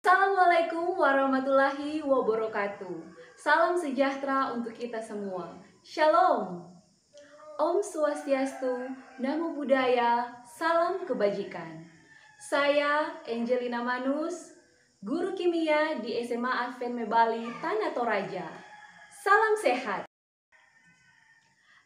Assalamualaikum warahmatullahi wabarakatuh. Salam sejahtera untuk kita semua. Shalom. Om Swastiastu, Namo Buddhaya, salam kebajikan. Saya Angelina Manus, guru kimia di SMA Advent Mebali, Tanah Toraja. Salam sehat.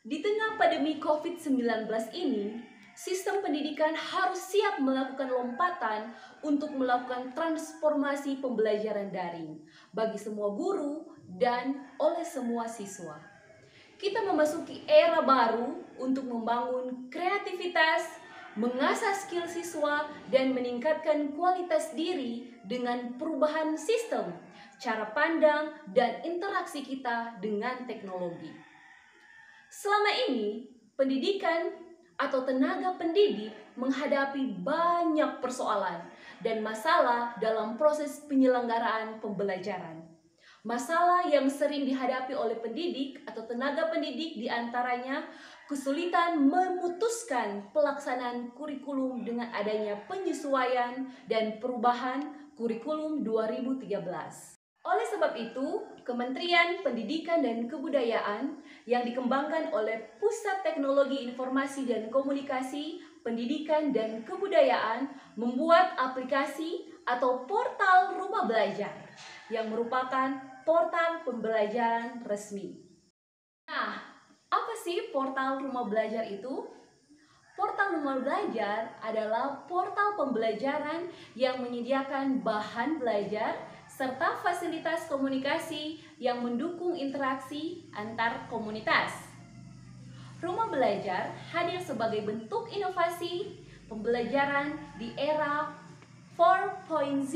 Di tengah pandemi COVID-19 ini, sistem pendidikan harus siap melakukan lompatan untuk melakukan transformasi pembelajaran daring bagi semua guru dan oleh semua siswa. Kita memasuki era baru untuk membangun kreativitas, mengasah skill siswa, dan meningkatkan kualitas diri dengan perubahan sistem, cara pandang, dan interaksi kita dengan teknologi. Selama ini, pendidikan atau tenaga pendidik menghadapi banyak persoalan dan masalah dalam proses penyelenggaraan pembelajaran. Masalah yang sering dihadapi oleh pendidik atau tenaga pendidik diantaranya kesulitan memutuskan pelaksanaan kurikulum dengan adanya penyesuaian dan perubahan kurikulum 2013. Oleh sebab itu, Kementerian Pendidikan dan Kebudayaan yang dikembangkan oleh Pusat Teknologi Informasi dan Komunikasi, Pendidikan dan Kebudayaan membuat aplikasi atau portal Rumah Belajar yang merupakan portal pembelajaran resmi. Nah, apa sih portal Rumah Belajar itu? Portal Rumah Belajar adalah portal pembelajaran yang menyediakan bahan belajar serta fasilitas komunikasi yang mendukung interaksi antar komunitas. Rumah Belajar hadir sebagai bentuk inovasi pembelajaran di era 4.0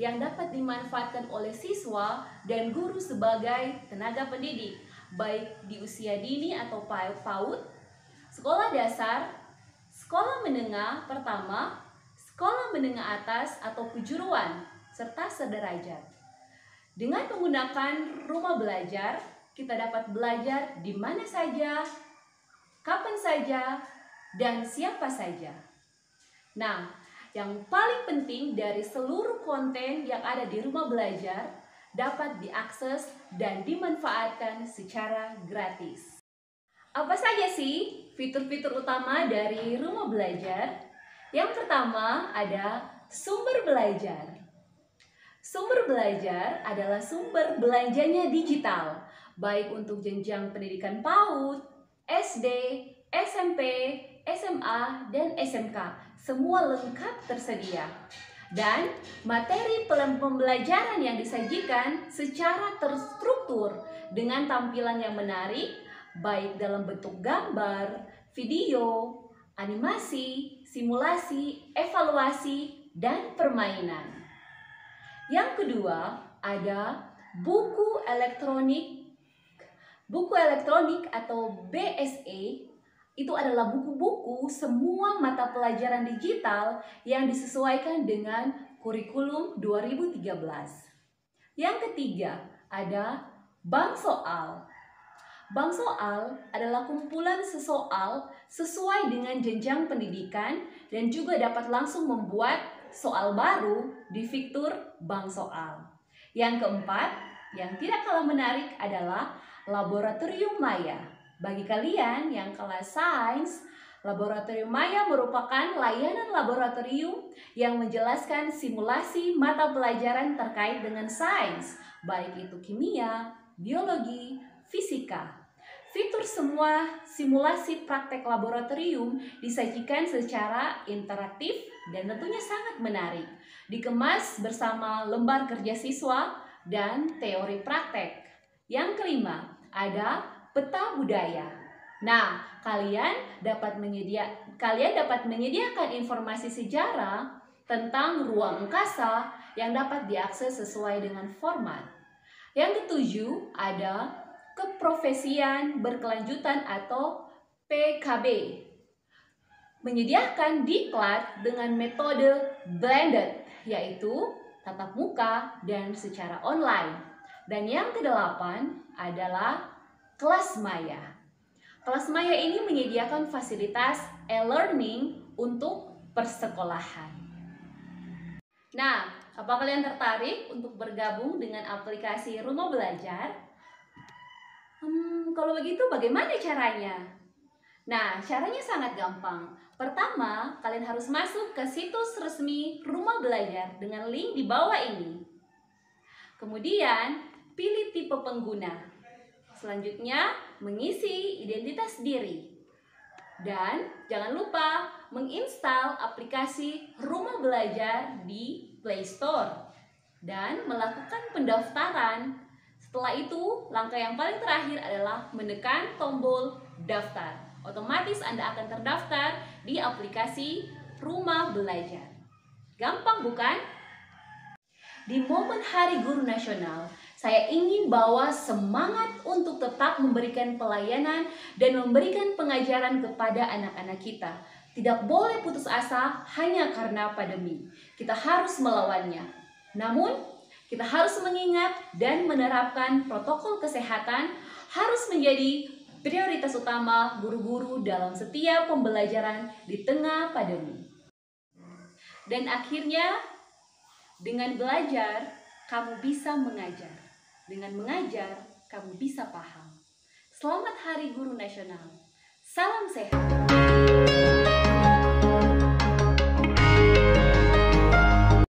yang dapat dimanfaatkan oleh siswa dan guru sebagai tenaga pendidik, baik di usia dini atau PAUD, sekolah dasar, sekolah menengah pertama, sekolah menengah atas atau kejuruan, serta sederajat. Dengan menggunakan Rumah Belajar, kita dapat belajar di mana saja, kapan saja, dan siapa saja. Nah, yang paling penting dari seluruh konten yang ada di Rumah Belajar dapat diakses dan dimanfaatkan secara gratis. Apa saja sih fitur-fitur utama dari Rumah Belajar? Yang pertama ada sumber belajar. Sumber belajar adalah sumber belanjanya digital, baik untuk jenjang pendidikan PAUD, SD, SMP, SMA, dan SMK. Semua lengkap tersedia. Dan materi pembelajaran yang disajikan secara terstruktur dengan tampilan yang menarik, baik dalam bentuk gambar, video, animasi, simulasi, evaluasi, dan permainan. Yang kedua, ada buku elektronik atau BSE. Itu adalah buku-buku semua mata pelajaran digital yang disesuaikan dengan kurikulum 2013. Yang ketiga, ada bank soal. Bank soal adalah kumpulan sesoal sesuai dengan jenjang pendidikan dan juga dapat langsung membuat soal baru di fitur bank soal. Yang keempat, yang tidak kalah menarik adalah laboratorium maya. Bagi kalian yang kelas sains, laboratorium maya merupakan layanan laboratorium yang menjelaskan simulasi mata pelajaran terkait dengan sains, baik itu kimia, biologi, fisika. Fitur semua simulasi praktek laboratorium disajikan secara interaktif dan tentunya sangat menarik. Dikemas bersama lembar kerja siswa dan teori praktek. Yang kelima, ada peta budaya. Nah, kalian dapat menyediakan informasi sejarah tentang ruang angkasa yang dapat diakses sesuai dengan format. Yang ketujuh, ada keprofesian berkelanjutan atau PKB. Menyediakan diklat dengan metode blended, yaitu tatap muka dan secara online. Dan yang kedelapan adalah kelas maya. Kelas maya ini menyediakan fasilitas e-learning untuk persekolahan. Nah, apa kalian tertarik untuk bergabung dengan aplikasi Rumah Belajar? Kalau begitu bagaimana caranya? Nah, caranya sangat gampang. Pertama, kalian harus masuk ke situs resmi Rumah Belajar dengan link di bawah ini. Kemudian, pilih tipe pengguna. Selanjutnya, mengisi identitas diri. Dan jangan lupa menginstal aplikasi Rumah Belajar di Play Store dan melakukan pendaftaran. Setelah itu, langkah yang paling terakhir adalah menekan tombol daftar. Otomatis Anda akan terdaftar di aplikasi Rumah Belajar. Gampang bukan? Di momen Hari Guru Nasional, saya ingin bawa semangat untuk tetap memberikan pelayanan dan memberikan pengajaran kepada anak-anak kita. Tidak boleh putus asa hanya karena pandemi. Kita harus melawannya. Namun, kita harus mengingat dan menerapkan protokol kesehatan harus menjadi prioritas utama guru-guru dalam setiap pembelajaran di tengah pandemi. Dan akhirnya, dengan belajar, kamu bisa mengajar. Dengan mengajar, kamu bisa paham. Selamat Hari Guru Nasional. Salam sehat.